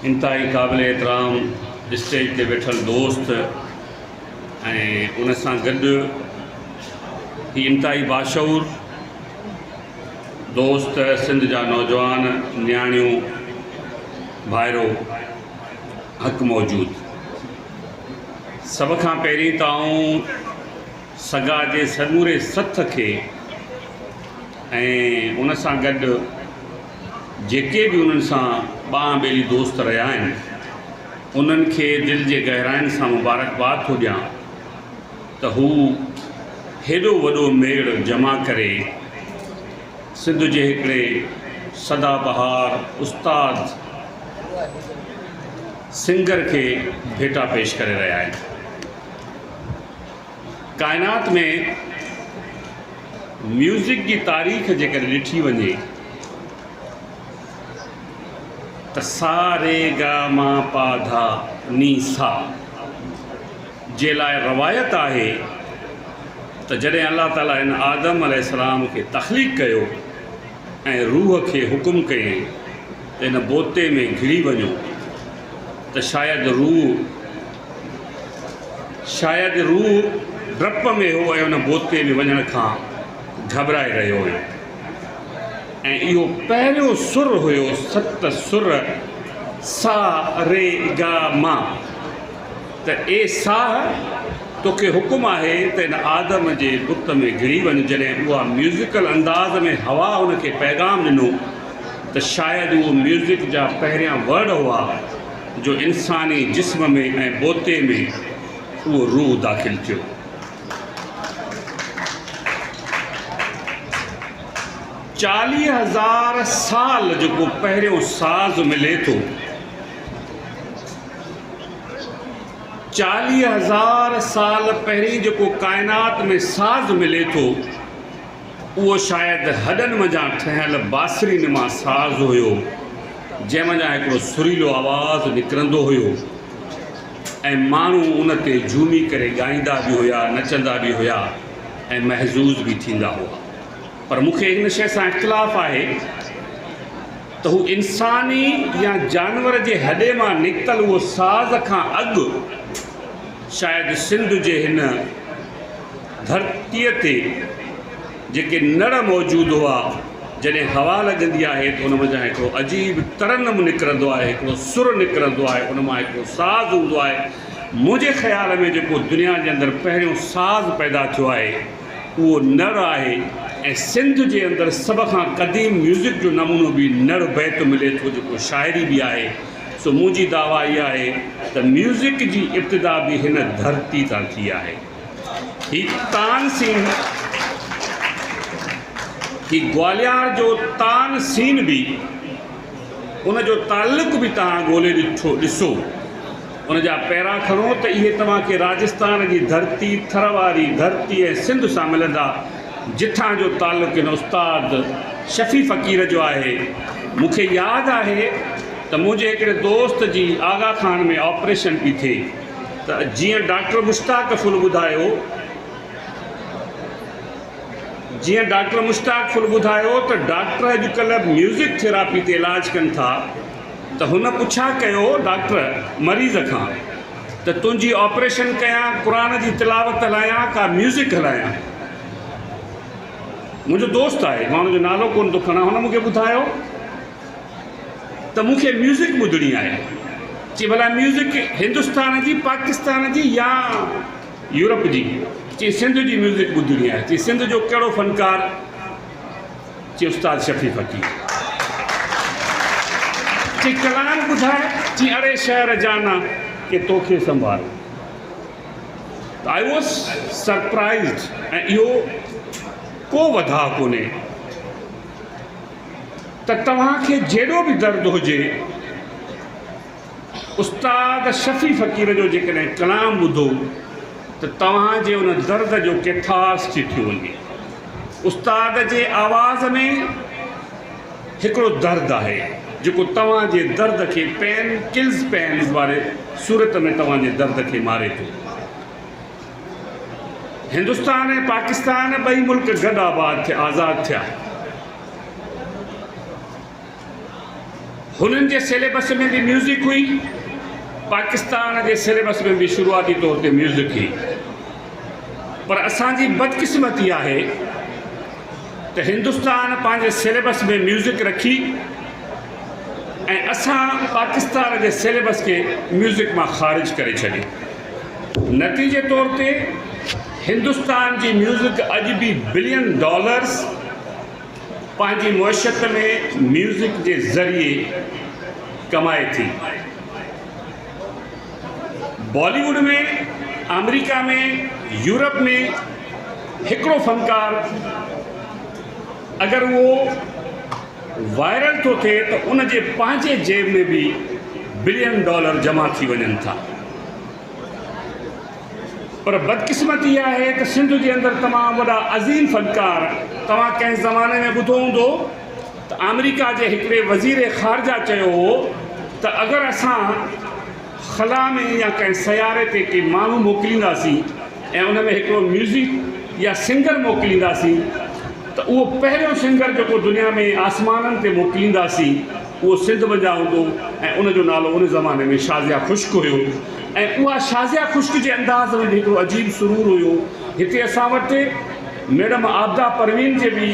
इंतहाई क़ाबिल एहतराम स्टेज ते वेठल दोस्त ऐं उन सां गॾु ही इंतहाई बाशऊर दोस्त सिंध जा नौजवान न्याणियूं भाइरो हक़ मौजूद सभ खां पहिरीं त आऊं सगा जे समूरे सथ खे ऐं उन सां गॾु जेके बि उन्हनि सां ॿांह ॿेली दोस्त रहिया आहिनि उन्हनि खे दिलि जे गहराइनि सां मुबारकबाद थो ॾियां त हू हेॾो वॾो मेड़ जमा करे सिंध जे हिकिड़े सदाबहार उस्ताद सिंगर खे भेटा पेश करे रहिया आहिनि काइनात में म्यूज़िक जी तारीख़ जेकर ॾिठी वञे त सा रे गा मा पा धा नी सा जे लाइ रवायत आहे त जॾहिं अल्लाह ताला हिन आदम अलैहिस्सलाम खे तख़लीक़ कयो ऐं रूह खे हुकुम कयईं त हिन बोते में घिरी वञो त शायदि रूह डप में हो ऐं उन बोते में वञण खां घबराए रहियो हुयो ऐं इहो पहिरियों सुर हुयो सत सुर सा रे गा मा त ए साह तोखे हुकुम आहे त हिन आदम जे बुत में घिरी वञ जॾहिं उहा म्यूज़िकल अंदाज़ में हवा उनखे पैगाम ॾिनो त शायदि उहो म्यूज़िक जा पहिरियां वर्ड हुआ जो इंसानी जिस्म में ऐं बोते में उहो रूह दाख़िल थियो 40,000 साल जेको पहिरियों साज़ मिले थो 40,000 साल पहिरीं जेको काइनात में साज़ मिले थो उहो शायदि हॾनि मंझां ठहियल बांसुरी नुमा साज़ हुयो जंहिं मंझां हिकिड़ो सुरीलो आवाज़ु निकिरंदो हुयो ऐं माण्हू उन ते झूमी करे ॻाईंदा बि हुया नचंदा बि हुया ऐं महज़ूज़ बि थींदा हुआ पर मूंखे हिन शइ सां इख़्तिलाफ़ु आहे त हू इंसानी या जानवर जे हॾे मां निकितल उहो साज़ खां अॻु शायदि सिंध जे हिन धरतीअ ते जेके नड़ मौजूदु हुआ जॾहिं हवा लॻंदी आहे त उन मंझां हिकिड़ो अजीब तरनम निकिरंदो आहे हिकिड़ो सुर निकिरंदो आहे उन मां हिकिड़ो साज़ हूंदो आहे मुंहिंजे ख़्याल में जेको दुनिया जे अंदरि पहिरियों साज़ पैदा थियो आहे उहो नड़ आहे ऐं सिंध जे अंदरि सभ खां क़दीम म्यूज़िक जो नमूनो बि नड़ बैत मिले थो जेको शाइरी बि आहे सो मुंहिंजी दावा इहा आहे त म्यूज़िक जी इब्तिदा बि हिन धरती तां थी आहे ही तानसीन ही ग्वालियर जो तानसीन बि उनजो ताल्लुक़ बि तव्हां ॻोल्हे ॾिसो उनजा पहिरां खणो त इहे तव्हांखे राजस्थान जी धरती थर वारी धरती ऐं सिंध सां मिलंदा जिथां जो ताल्लुक़ हिन उस्ताद शफ़ी फ़क़ीर जो आहे मूंखे यादि आहे त मुंहिंजे हिकिड़े दोस्त जी आगा खान में ऑपरेशन पई थिए त जीअं डॉक्टर मुश्ताक फुल ॿुधायो त डॉक्टर अॼुकल्ह म्यूज़िक थेरापी ते इलाजु कनि था त हुन पुछा कयो डॉक्टर मरीज़ खां त तुंहिंजी ऑपरेशन कयां क़ुर जी तिलावत हलायां का म्यूज़िक हलायां मुंहिंजो दोस्त आहे मां हुनजो नालो कोन थो खणां हुन मूंखे ॿुधायो त मूंखे म्यूज़िक ॿुधणी आहे। चई भला म्यूज़िक हिंदुस्तान जी, पाकिस्तान जी या यूरोप जी? चई सिंध जी म्यूज़िक ॿुधणी आहे। चई सिंध जो कहिड़ो फ़नकार? चई उस्ताद शफ़ी फ़कीर। चई कलाम ॿुधाए? चई अड़े शहर जाना के तोखे संभाल। I was surprised. ऐं इहो को वधाउ कोन्हे त तव्हांखे जहिड़ो बि दर्द हुजे, उस्ताद शफ़ी फ़कीर जो जेकॾहिं कलाम ॿुधो त तव्हांजे उन दर्द जो केथास थी थी वञे। उस्ताद जे आवाज़ में हिकिड़ो दर्द आहे जेको तव्हांजे दर्द खे पेन किल्स पेन वारे सूरत में तव्हांजे दर्द खे मारे थो। हिंदुस्तान ऐं पाकिस्तान ॿई मुल्क गॾु आबाद थिया, आज़ादु थिया। हुननि जे सिलेबस में बि म्यूज़िक हुई, पाकिस्तान जे सिलेबस में बि शुरूआती तौर ते म्यूज़िक हुई। पर असांजी बदकिस्मती आहे त हिंदुस्तान पंहिंजे सिलेबस में म्यूज़िक रखी ऐं असां पाकिस्तान जे सिलेबस खे म्यूज़िक मां ख़ारिज करे छॾियो। नतीजे तौर ते हिंदुस्तान जी म्यूज़िक अॼु बि $बिलियन पंहिंजी मुआशत में म्यूज़िक जे ज़रिए कमाए थी। बॉलीवुड में, अमेरिका में, यूरोप में हिकिड़ो फ़नकार अगरि उहो वायरल थो थिए त उन जे पंहिंजे जेब में बि $बिलियन जमा थी वञनि था। पर बदकिस्मती इहा आहे त सिंध जे अंदरि तमामु वॾा अज़ीम फ़नकार, तव्हां कंहिं ज़माने में ॿुधो हूंदो त अमेरिका जे हिकिड़े वज़ीर ख़ारजा चयो हो त अगरि असां ख़ला में या कंहिं सयारे ते के माण्हू मोकिलींदासीं ऐं उन में हिकिड़ो म्यूज़िक या सिंगर मोकिलींदासीं त उहो पहिरियों सिंगर जेको दुनिया में आसमाननि ते मोकिलींदासीं उहो सिंध वञा हूंदो ऐं उनजो नालो उन ज़माने में शाज़िया ख़ुश्क हुयो। ऐं उहा शाज़िया ख़ुश्क जे अंदाज़ में हिकिड़ो अजीब सुरूर हुयो। हिते असां वटि मैडम आबदा परवीन जे बि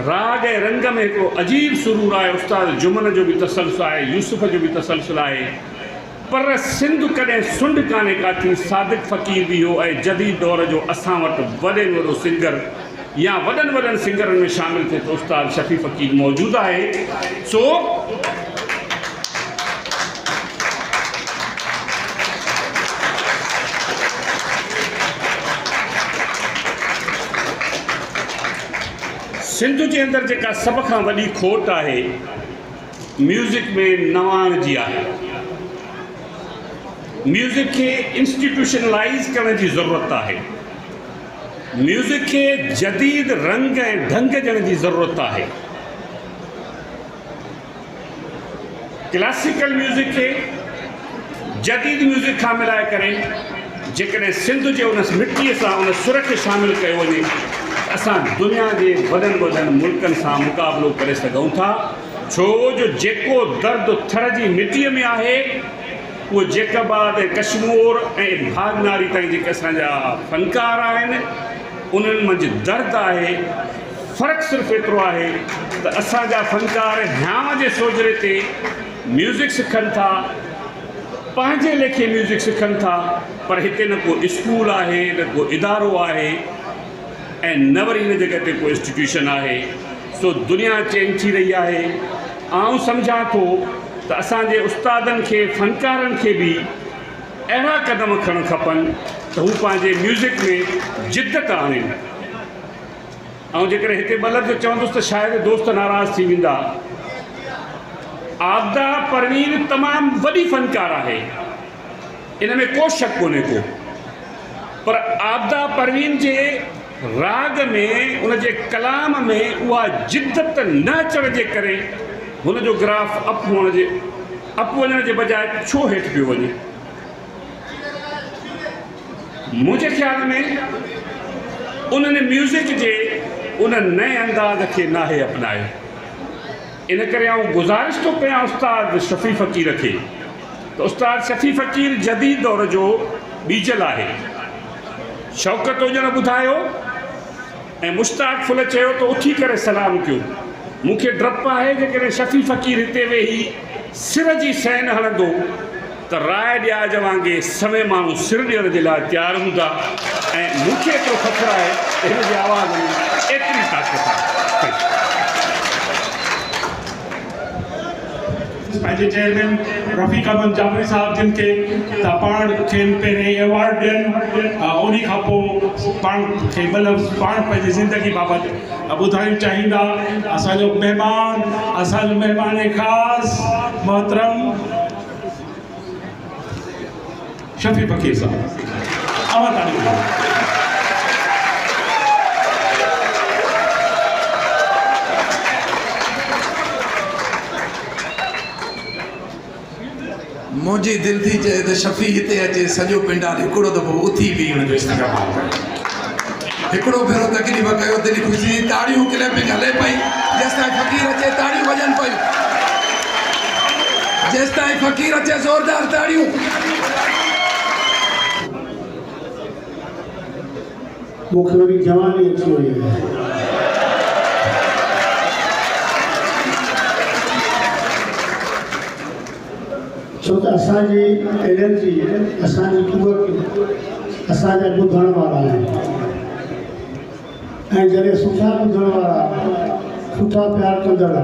राग ऐं रंग में हिकिड़ो अजीब सुरूर आहे। उस्ताद जुमन जो बि तसलसल आहे, यूसुफ जो बि तसलसल आहे। पर सिंध कॾहिं सुंड कान्हे काठी। सादिक फ़कीर बि हो ऐं जदीद दौर जो असां वटि वॾे में वॾो सिंगर या वॾनि वॾनि सिंगरनि में शामिलु थिए त उस्ताद शफ़ी फ़कीर मौजूदु आहे। सो सिंध जे अंदरि जेका सभ खां वॾी खोट आहे म्यूज़िक में नवाण जी आहे। म्यूज़िक खे इंस्टीट्यूशनलाइज़ करण जी ज़रूरत आहे। म्यूज़िक खे जदीद रंग ऐं ढंग ॾियण जी ज़रूरत आहे। क्लासिकल म्यूज़िक खे जदीद म्यूज़िक खां मिलाए करे जेकॾहिं सिंध जे उन मिटीअ सां उन सुर खे शामिलु कयो वञे असां दुनिया जे वॾनि वॾनि मुल्कनि सां मुक़ाबिलो करे सघूं था। छो जो जेको दर्द थर जी मिटीअ में आहे उहो जेकबाद ऐं कश्मीर ऐं भागनारी ताईं जेके असांजा फ़नकार आहिनि उन्हनि मंझि दर्द आहे। फ़र्क़ु सिर्फ़ु एतिरो आहे त असांजा फ़नकार हियांव जे सोजरे ते म्यूज़िक सिखनि था, पंहिंजे लेखे म्यूज़िक सिखनि था, पर हिते न को स्कूल आहे, न को इदारो आहे ऐं न वरी हिन जॻह ते को इंस्टीट्यूशन आहे। सो दुनिया चेंज थी रही आहे। आउं सम्झां थो त असांजे उस्तादनि खे, फ़नकारनि खे बि अहिड़ा क़दम खणणु खपनि त हू पंहिंजे म्यूज़िक में जिदत आणनि। ऐं जेकॾहिं हिते ॿ लफ़्ज़ चवंदुसि त शायदि दोस्त नाराज़ थी वेंदा। आबदा परवीन तमामु वॾी फ़नकार आहे, इन में को शक कोन्हे को। पर आबदा परवीन जे राग में, उन जे कलाम में उहा जिदत न अचण जे करे हुन जो ग्राफ अप वञण जे बजाए छो हेठि पियो वञे? मुंहिंजे ख़्याल में उन्हनि म्यूज़िक जे उन नए अंदाज़ खे नाहे अपनायो। इन करे आउं गुज़ारिश थो कयां उस्ताद शफ़ी फ़कीर खे त उस्ताद शफ़ी फ़कीर जदीद दौर जो बीजल आहे। शौकत हुजण ॿुधायो ऐं मुश्ताक फुल चयो त उथी करे सलाम कयो। मूंखे डपु आहे जेकॾहिं शफ़ी फ़क़ीर हिते वेही सिर जी सैन हणंदो त राय ॾियाज वांगुरु सभई माण्हू सिर ॾियण जे लाइ तयारु हूंदा ऐं मूंखे एतिरो फ़ख़्रु आहे त हिन जी आवाज़ में एतिरी ताक़त आहे। पंहिंजे चेयरमैन रफ़ीक अहमद जाफ़री साहब जिन खे त पाण खे पहिरें अवॉर्ड ॾियनि उन खां पोइ पाण खे मतिलबु पाण पंहिंजी ज़िंदगी बाबति ॿुधाइणु चाहींदा। असांजो महिमान ख़ासि मोहतरम शफ़ी फ़क़ीर साहब मुझी दिल थी चए तो शफ़ी हिते अचे सॼो पिंडार हिकिड़ो दफ़ो उथी भी हुनजो इस्तेमालु करे। हिकिड़ो भेरो तकलीफ़ कयो दिलि ख़ुशी ताड़ियूं क्लैपिंग हले पई जेसिताईं फ़क़ीर अचे ताड़ियूं वॼनि पयूं जेसिताईं फ़क़ीर अचे ज़ोरदार ताड़ियूं। मूंखे वरी जवानी अची वई आहे। छो त असांजी एनर्जी असांजी कुवत असांजा ॿुधण वारा आहिनि ऐं जॾहिं सुठा ॿुधण वारा सुठा प्यार कंदड़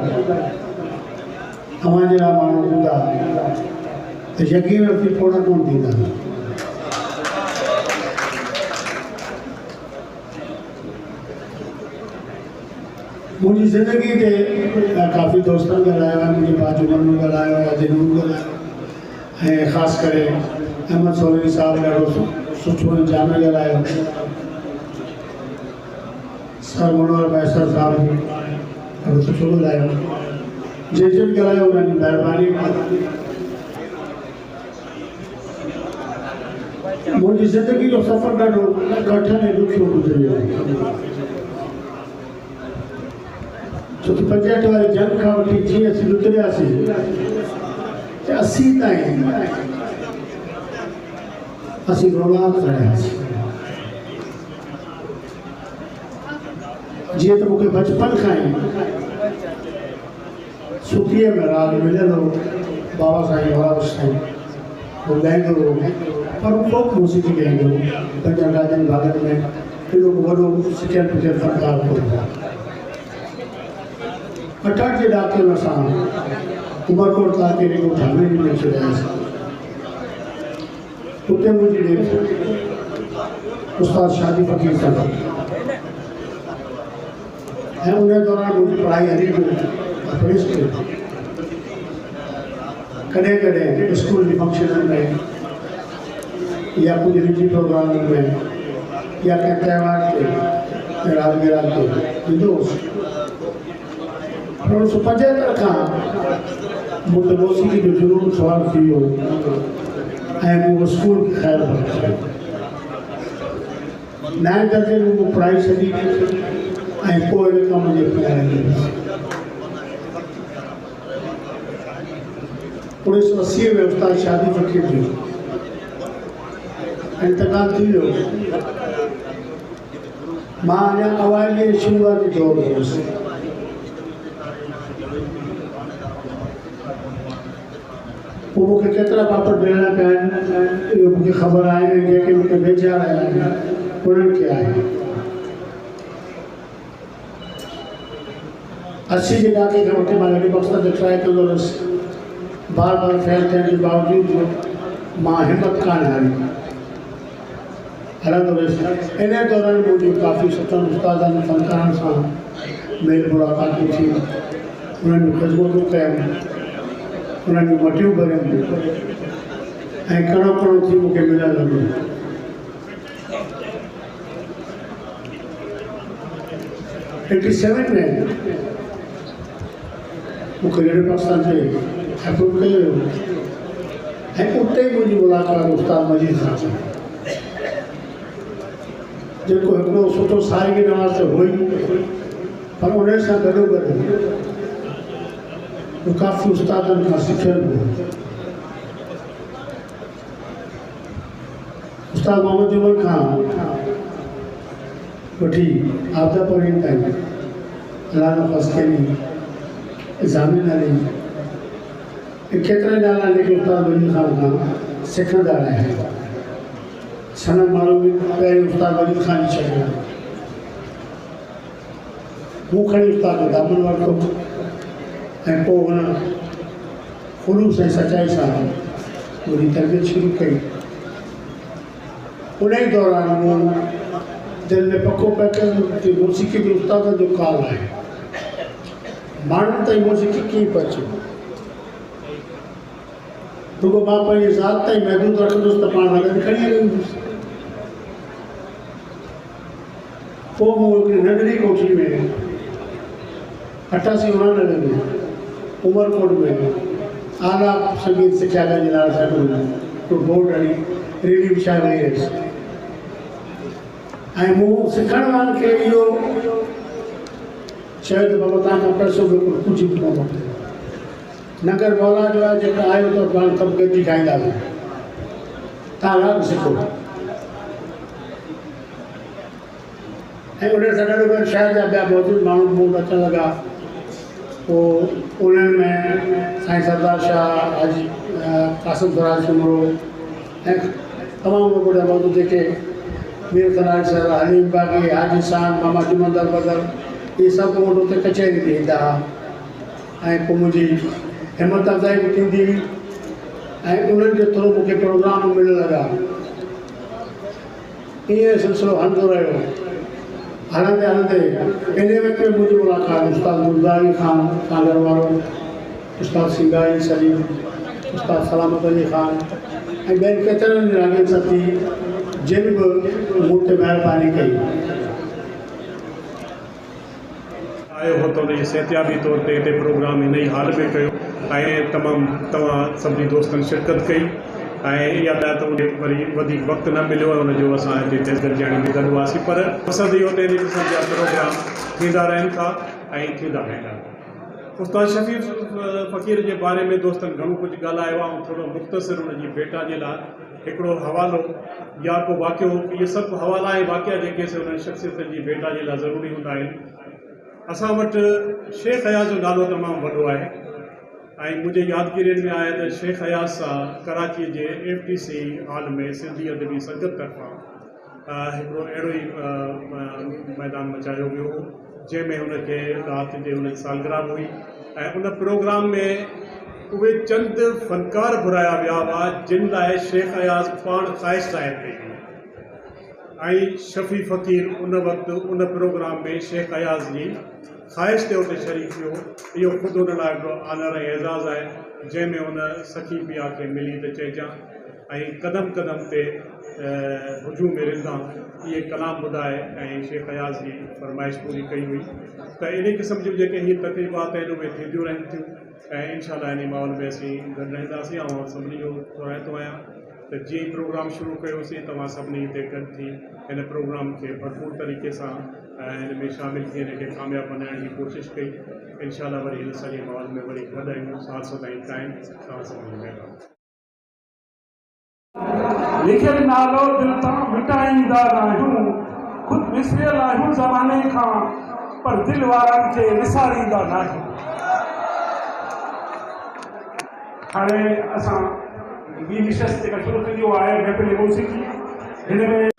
तव्हां जहिड़ा माण्हू हूंदा त यकीन रखी पोड़ा कोन थींदा। मुंहिंजी ज़िंदगी ते काफ़ी दोस्तनि ॻाल्हायो आहे, मुंहिंजे बाजुमन ॻाल्हायो आहे, दिनूर ॻाल्हायो ऐं ख़ासि करे अहमद सोलवी साहब ॾाढो सुठो ऐं जाम ॻाल्हायो। सर मनोहर मैसर साहब ॾाढो सुठो ॻाल्हायो। जंहिं ॻाल्हायो उन्हनि जी महिरबानी। मुंहिंजी ज़िंदगी जो सफ़र ॾाढो कठिन ऐं ॾुखियो गुज़रियो आहे। छो कि 65 वारी जंग खां वठी जीअं असीं गुज़रियासीं 80 ताईं असीं रौलाक रहियासीं। जीअं त मूंखे बचपन खां ई सुतीअ में राग मिलियल हो। बाबा साईं वरावश साईं उहो ॻाईंदो हो, पर उहो फोक मौसीक़ी ॻाईंदो हो। पंहिंजा राजन भागनि में एॾो वॾो सिटियल पिटियल फनकार हो। 68 जे ॾाके में असां उमरकोट ताके रेगो धामेरी में अची रहियासीं। उते मुंहिंजी ॾेर उस्ताद शादी फ़क़ीर साहब ऐं उन दौरान मुंहिंजी पढ़ाई हली पई पुलिस खे। कॾहिं कॾहिं स्कूल जी फंक्शननि में या कुझु निजी प्रोग्रामनि में या कंहिं त्योहार ते रात बिरात ते ईंदो हुउसि। 1975 खां मूंखे मौसीक़ी जो जुनून सुवारु थी वियो ऐं मूं स्कूल खे ख़ैरु कयो। 9 दर्जे में मूं पढ़ाई छॾी ऐं पोइ हिन कम जे पियारे 1980 में उस्ताद शादी फ़क़ीर जो इंतकाल थी वियो। मां अञा अवाइल जे शुरूआती दौर में हुउसि। पोइ मूंखे केतिरा पापड़ बेलणा पिया आहिनि इहो मूंखे ख़बर आहे। जेके मूंखे वेझा रहिया आहिनि उन्हनि खे आहे। 80 जे ॾाके खां वठी मां अहिड़े मक़सद ते ट्राई कंदो रहियुसि। बार बार फेल थियण जे बावजूदि मां हिमत कान हारी हलंदो रहियुसि। इन दौरान मुंहिंजी काफ़ी सुठनि उस्तादनि फ़नकारनि सां मेल मुलाक़ातूं थी। उन्हनि जूं ख़िदमतूं कयमि, उन्हनि जूं मटियूं भरियमि ऐं कणो कणो थी मूंखे मिलणु लॻो। 87 में मूंखे रेडियो पाकिस्तान ते अप्रूव कयो वियो ऐं उते ई मुंहिंजी मुलाक़ात उस्ताद मजीद सां थी, जेको हिकिड़ो सुठो साहिबी नवाज़ त हुई, पर उन सां गॾोगॾु काफ़ी उस्तादनि खां सिखियलु हो। उस्ताद मोहम्मद जुमन खां वठी आपदा परवीन ताईं, अलामा फस्करी, ज़ामिन अली केतिरा ॼाणा जेके उस्ताद वली खान खां सिखंदा रहिया आहिनि सनम माण्हू बि पहिरीं उस्ताद वली खान जी छॾियो मूं खणी उस्ताद जो दामन वरितो ऐं पोइ हुन ख़ुलूस ऐं सचाई सां मुंहिंजी तरबियत शुरू कई। उन ई दौरान मूं दिलि में पको पिया कयो कि मौसीक़ी बि उस्तादनि जो काल आहे, माण्हुनि ताईं मौसीक़ी कीअं पहुचे। रुगो मां पंहिंजी ज़ात ताईं महदूद रखंदुसि त पाण सां गॾु खणी हलंदुसि। पोइ मूं हिकिड़ी नंढड़ी कोठी में 88-89 में उमरकोट में आला संगीत सिखियालय जे नाले सां हिकिड़ो बोर्ड हली रेडी विछाए वई हुयसि ऐं मूं सिखण वारनि खे इहो चयो त बाबा तव्हांखां पैसो बिल्कुलु कुझु बि कोन वठे, नगर मौला जो आहे जेका आयो त पाण कमु गॾिजी खाईंदासीं, तव्हां राग सिखो। ऐं उन सां गॾो गॾु शहर जा ॿिया मौजूदु माण्हू मूं वटि अचणु लॻा। पोइ उन्हनि में साईं सरदार शाह, हाजी कासिम फराज सुमरो ऐं तमामु वॾा मौजूदु जेके मीर सनाज सर, हलीम बाग़ी, हाजी शान, मामा जुमंदर बदर, इहे सभु वटि उते कचहरी ते ईंदा हुआ ऐं पोइ मुंहिंजी हिमत अफ़ज़ाई बि थींदी हुई ऐं उन्हनि जे थ्रू मूंखे प्रोग्राम मिलण लॻा। ईअं सिलसिलो हलंदो रहियो। हलंदे हलंदे इन वक़्त में मुंहिंजी मुलाक़ात उस्ताद गुलज़ारी ख़ान सागर वारो, उस्ताद सिंगारी सलीम, उस्ताद सलामत अली ख़ान ऐं ॿियनि केतिरनि राॻियुनि सां थी जिन बि मूं ते महिरबानी कई। आयो हो त उनजी सिहतियाबी तौर ते हिते प्रोग्राम इन ई हाल में कयो ऐं तमामु तव्हां सभिनी दोस्तनि शिरकत कई ऐं इहा ॻाल्हि त उन वरी वधीक वक़्तु न मिलियो आहे उनजो असां हिते तेज़गंजाणी में गॾु हुआसीं, पर मक़सदु इहो त इन क़िस्म जा प्रोग्राम थींदा रहनि था ऐं थींदा रहंदा। उस्ताद शफ़ी फ़क़ीर जे बारे में दोस्तनि घणो कुझु ॻाल्हायो आहे ऐं थोरो मुख़्तसिर उनजी भेटा जे लाइ हिकिड़ो हवालो या को वाक़ियो, इहे सभु हवाला ऐं वाक़िया जेके उन्हनि शख़्सियतनि जी भेटा जे लाइ ज़रूरी हूंदा आहिनि। असां वटि शेख अयाज़ जो नालो तमामु वॾो आहे ऐं मुंहिंजे यादगिरियुनि में आहे त शेख अयाज़ सां कराची जे FTC हॉल में सिंधी अदबी संगत तरफ़ां हिकिड़ो अहिड़ो ई मैदान मचायो वियो हो जंहिंमें हुनखे राति जे हुन सालगिरह हुई ऐं उन प्रोग्राम में उहे चंद फ़नकार घुराया विया हुआ जिन लाइ शेख अयाज़ पाण ख़्वाहिश ज़ाहिर कई हुई ऐं शफ़ी फ़क़ीर उन वक़्तु उन प्रोग्राम में शेख अयाज़ जी ख़्वाहिश ते उते शरीक थियो। इहो ख़ुदि हुन लाइ हिकिड़ो आनर ऐं एज़ाज़ आहे जंहिंमें हुन सखी पिया खे मिली त चइजां ऐं क़दम क़दम ते हुजूम रिंदा इहे कलाम ॿुधाए ऐं शेख अयाज़ जी फरमाइश पूरी कई हुई। त इन क़िस्म जूं जेके हीअ तक़रीबात आहिनि उहे थींदियूं रहनि थियूं ऐं इनशाला इन माहौल में असीं गॾु रहंदासीं। ऐं सभिनी जो थोराईंदो आहियां त जीअं ई प्रोग्राम शुरू कयोसीं तव्हां सभिनी हिते गॾु थी हिन प्रोग्राम खे भरपूर तरीक़े सां हिन में शामिल थी हिन खे कामयाबु बणाइण जी कोशिशि कई। इनशाला वरी हिन सॼे माहौल में वरी गॾु आहियूं साथ सदाईं क़ाइमु। तव्हां सभिनी महिरबानी। लिखियल नालो दिल तां मिटाईंदा नाहियूं, ख़ुदि विसरियल आहियूं ज़माने खां पर दिल वारनि खे विसारींदा नाहियूं। हाणे असां ॿी निशस्त जेका शुरू थींदी आहे महफ़िल मौसीक़ी हिन में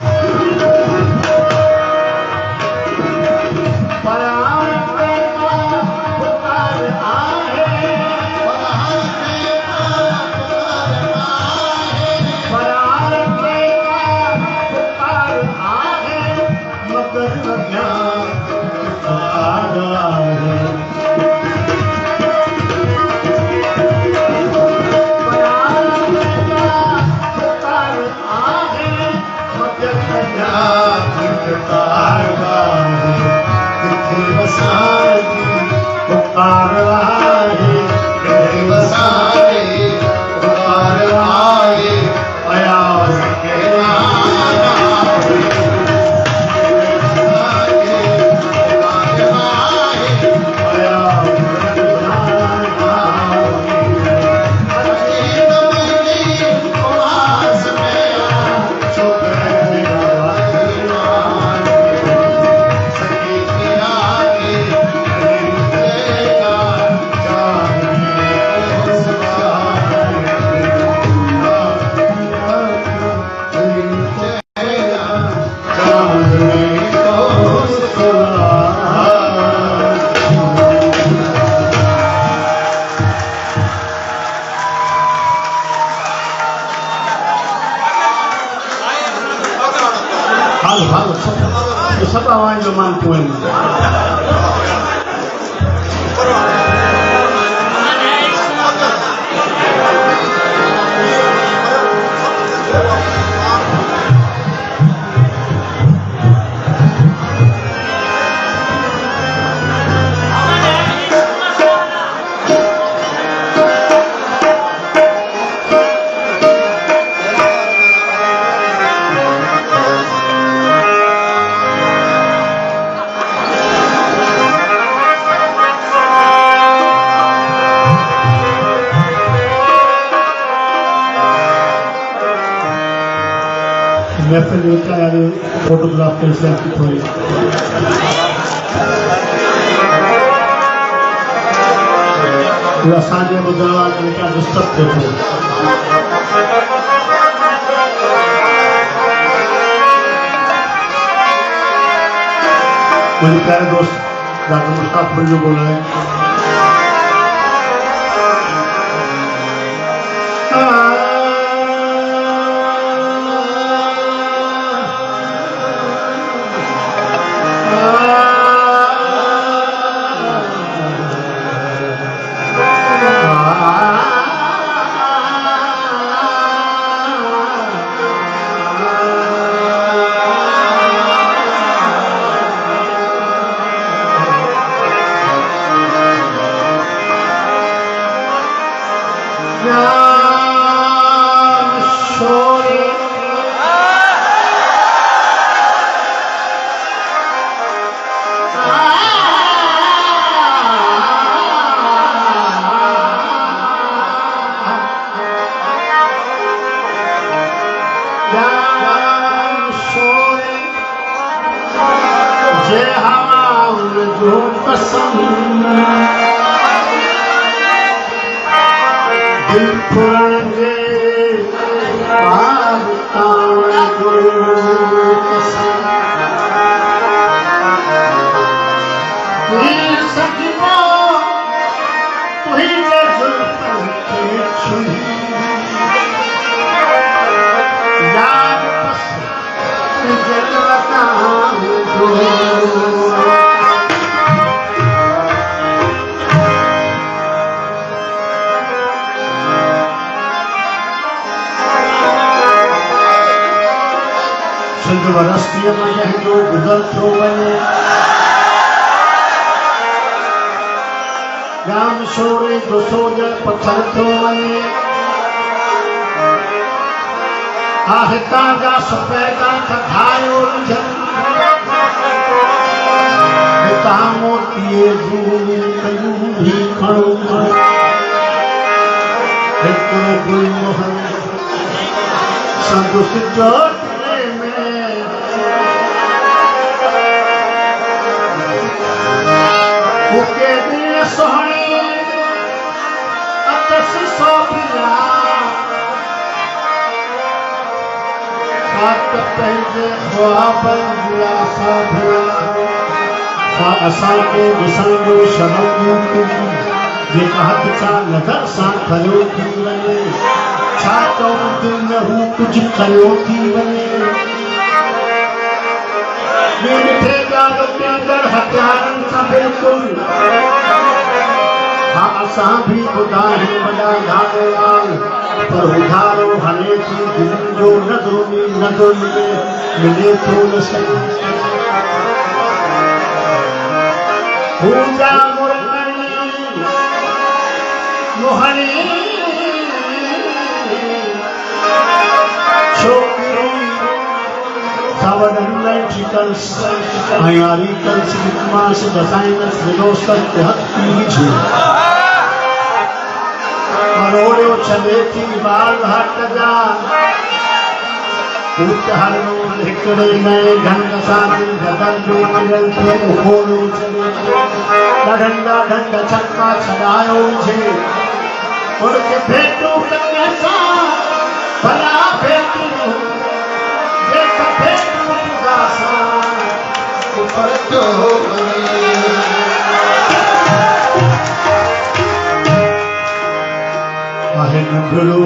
सब आवाज जो मान पोएम महफिल देखा यार फोटोग्राफ कैसे आपकी थोड़ी असांजे ॿुधण वारनि खे डिस्टर्ब थिए थो मुंहिंजे प्यारे दोस्त डॉक्टर मुश्ताक जो ॻोल्हाए असांखे ॾिसण जो शर्म जेका हथ सां नज़र सां करियो थी वञे छा कयूं दिलि में हू कुझु करियो थी वञे मिठे ॻाल्हि पींदड़ हथियारनि सां बिल्कुलु हा असां बि ॿुधायूं वॾा गाॾोवाल पर उधारो हले थी दिलि जो नज़रो मिले थो न सही पूजा मुरली मोहनी छोकरी सावधान लाइटिकल्स आयारी कल्स विकमास डिजाइनर्स विलोस्तर के हक पीछे मरोड़ो चले थी बाल हट जा हलो हिकिड़े नए ढंग सां बदल जो मिलल थे खोलो ढंग छक्का छॾायो हुजे उनखे भेटूं कन्या सां भला भेटूं जेका भेटूं सां फ़र्क़ु हो आहे नंढड़ो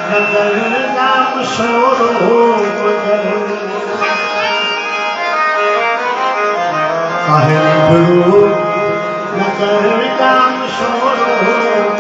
नगर नाम शोरो आहे रुबरू न कर विकाम शोरो